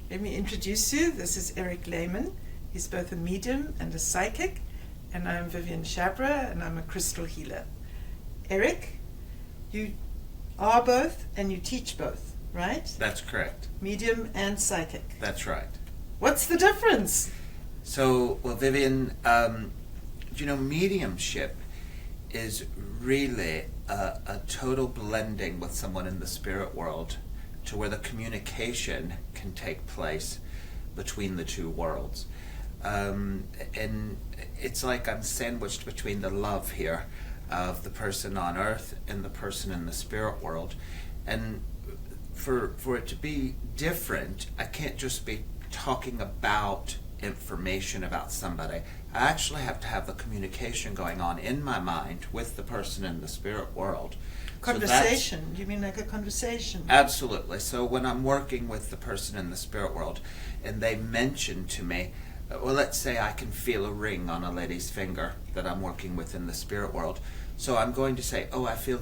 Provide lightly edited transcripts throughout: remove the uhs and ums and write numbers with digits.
Let me introduce you. This is Layman. He's both a medium and a psychic, and I'm Vivien Schapera, and I'm a crystal healer. Eric, you are both and you teach both, right? That's correct. Medium and psychic. That's right. What's the difference? So, well, Vivien, mediumship is really a total blending with someone in the spirit world to where the communication can take place between the two worlds. And it's like I'm sandwiched between the love here of the person on earth and the person in the spirit world. And for it to be different, I can't just be talking about information about somebody. I actually have to have the communication going on in my mind with the person in the spirit world. Conversation? You mean like a conversation? Absolutely. So when I'm working with the person in the spirit world and they mention to me, well, let's say I can feel a ring on a lady's finger that I'm working with in the spirit world. So I'm going to say, oh, I feel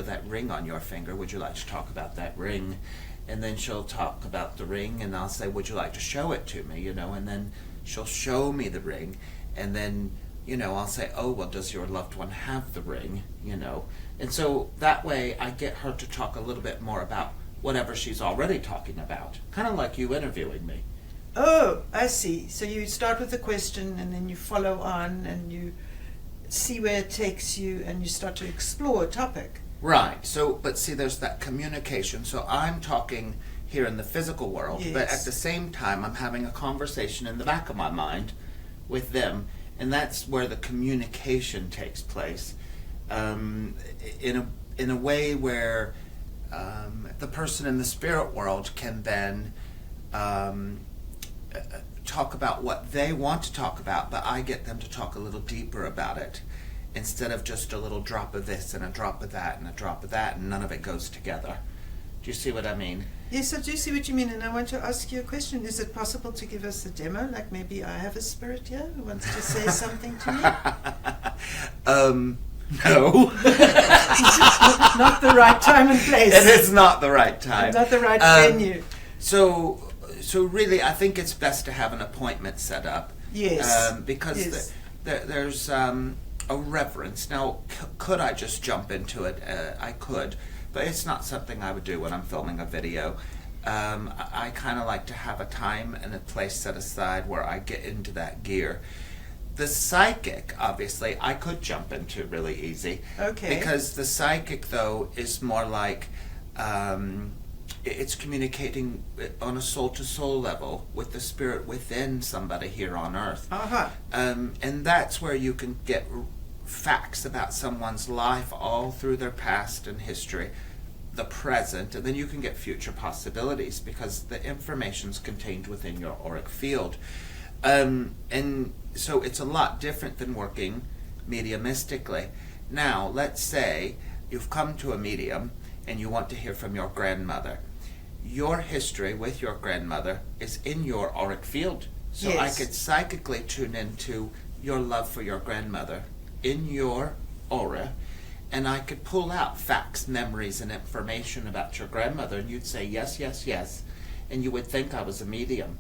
that ring on your finger. Would you like to talk about that ring? And then she'll talk about the ring, and I'll say, would you like to show it to me? And then she'll show me the ring, and then, I'll say, oh, well, does your loved one have the ring? And so that way I get her to talk a little bit more about whatever she's already talking about, kind of like you interviewing me. Oh, I see. So you start with a question, and then you follow on, and you see where it takes you, and you start to explore a topic. Right. So, but see, there's that communication. So I'm talking here in the physical world, yes, but at the same time, I'm having a conversation in the back of my mind with them, and that's where the communication takes place, in a way where the person in the spirit world can then talk about what they want to talk about, but I get them to talk a little deeper about it, instead of just a little drop of this and a drop of that and a drop of that, and none of it goes together. Do you see what I mean? Yes, I do see what you mean, and I want to ask you a question. Is it possible to give us a demo? Like maybe I have a spirit here who wants to say something to me? No. Not the right time and place. It is not the right time. Not the right venue. So really, I think it's best to have an appointment set up. Yes. Because yes, there's a reverence. Now, could I just jump into it? I could, but it's not something I would do when I'm filming a video. I kind of like to have a time and a place set aside where I get into that gear. The psychic, obviously, I could jump into really easy. Okay. Because the psychic, though, is more like it's communicating on a soul-to-soul level with the spirit within somebody here on earth. Uh-huh. And that's where you can get facts about someone's life all through their past and history, the present, and then you can get future possibilities because the information's contained within your auric field. And so it's a lot different than working mediumistically. Now, let's say you've come to a medium and you want to hear from your grandmother. Your history with your grandmother is in your auric field. So yes, I could psychically tune into your love for your grandmother in your aura, and I could pull out facts, memories, and information about your grandmother, and you'd say, yes, yes, yes, and you would think I was a medium.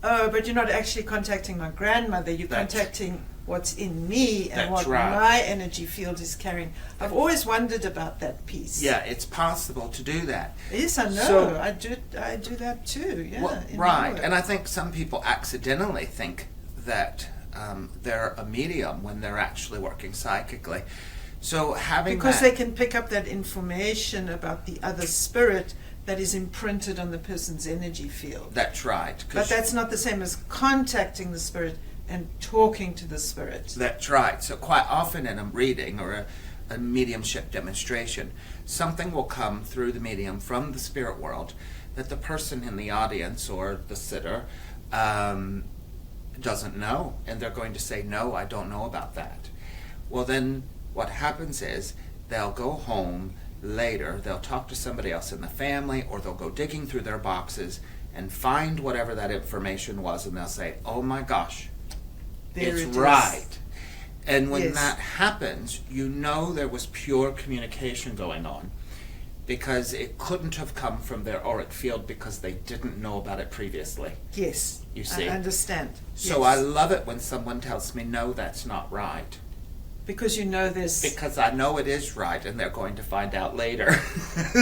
Oh, but you're not actually contacting my grandmother. You're contacting what's in me and what my energy field is carrying. I've always wondered about that piece. Yeah, it's possible to do that. Yes, I know. So, I do that too. Yeah. Well, right, and I think some people accidentally think that they're a medium when they're actually working psychically. So because they can pick up that information about the other spirit that is imprinted on the person's energy field. That's right. But that's not the same as contacting the spirit and talking to the spirit. That's right. So quite often in a reading or a mediumship demonstration, something will come through the medium from the spirit world that the person in the audience or the sitter doesn't know. And they're going to say, no, I don't know about that. Well, then what happens is they'll go home later, they'll talk to somebody else in the family, or they'll go digging through their boxes and find whatever that information was, and they'll say, oh my gosh, it's right. And when that happens, you know there was pure communication going on. because it couldn't have come from their auric field because they didn't know about it previously. Yes. You see? I understand. So yes. I love it when someone tells me, no, that's not right. Because you know this. Because I know it is right, and they're going to find out later.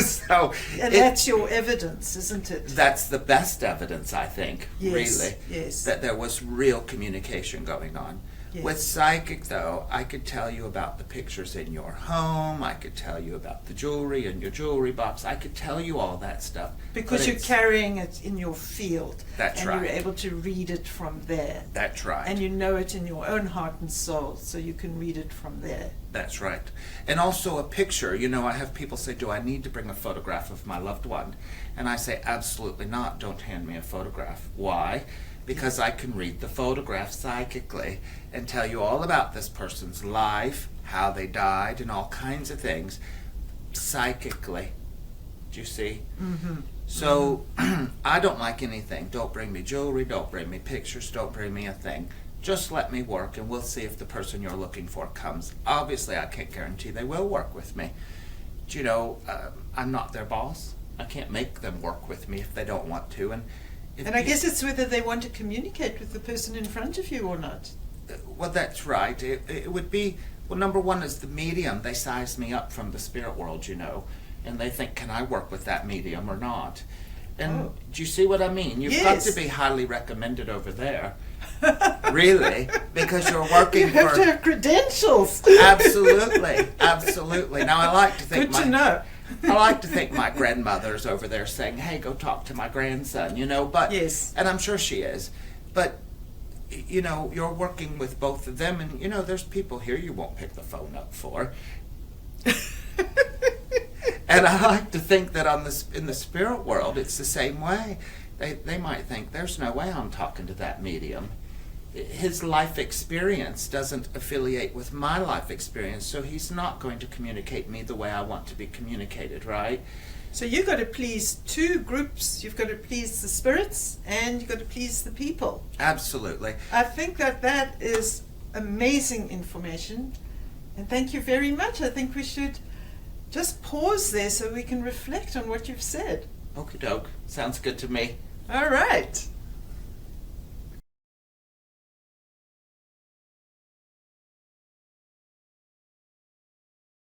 So and that's your evidence, isn't it? That's the best evidence, I think, yes. really, Yes. that there was real communication going on. Yes. With psychic, though, I could tell you about the pictures in your home. I could tell you about the jewelry in your jewelry box. I could tell you all that stuff. Because you're carrying it in your field. That's and right. you're able to read it from there. That's right. And you know it in your own heart and soul, so you can read it from there. That's right. And also a picture. You know, I have people say, do I need to bring a photograph of my loved one? And I say, absolutely not. Don't hand me a photograph. Why? Because I can read the photograph psychically and tell you all about this person's life, how they died, and all kinds of things psychically. Do you see? Mm-hmm. So I don't like anything. Don't bring me jewelry, don't bring me pictures, don't bring me a thing. Just let me work, and we'll see if the person you're looking for comes. Obviously, I can't guarantee they will work with me. Do you know, I'm not their boss. I can't make them work with me if they don't want to. And I guess it's whether they want to communicate with the person in front of you or not. Well, that's right. It would be, well, number one is the medium. They size me up from the spirit world, you know, and they think, can I work with that medium or not? And do you see what I mean? You've got to be highly recommended over there. Really, because you're working you have to have credentials. Absolutely, absolutely. Now I like to think Good to know. I like to think my grandmother's over there saying, hey, go talk to my grandson, you know, but yes. And I'm sure she is. But you know, you're working with both of them, and you know, there's people here you won't pick the phone up for. And I like to think that in the spirit world, it's the same way. They might think, there's no way I'm talking to that medium. His life experience doesn't affiliate with my life experience, so he's not going to communicate me the way I want to be communicated, right? So you've got to please two groups. You've got to please the spirits, and you've got to please the people. Absolutely. I think that is amazing information, and thank you very much. I think we should just pause there so we can reflect on what you've said. Okie doke. Sounds good to me. All right.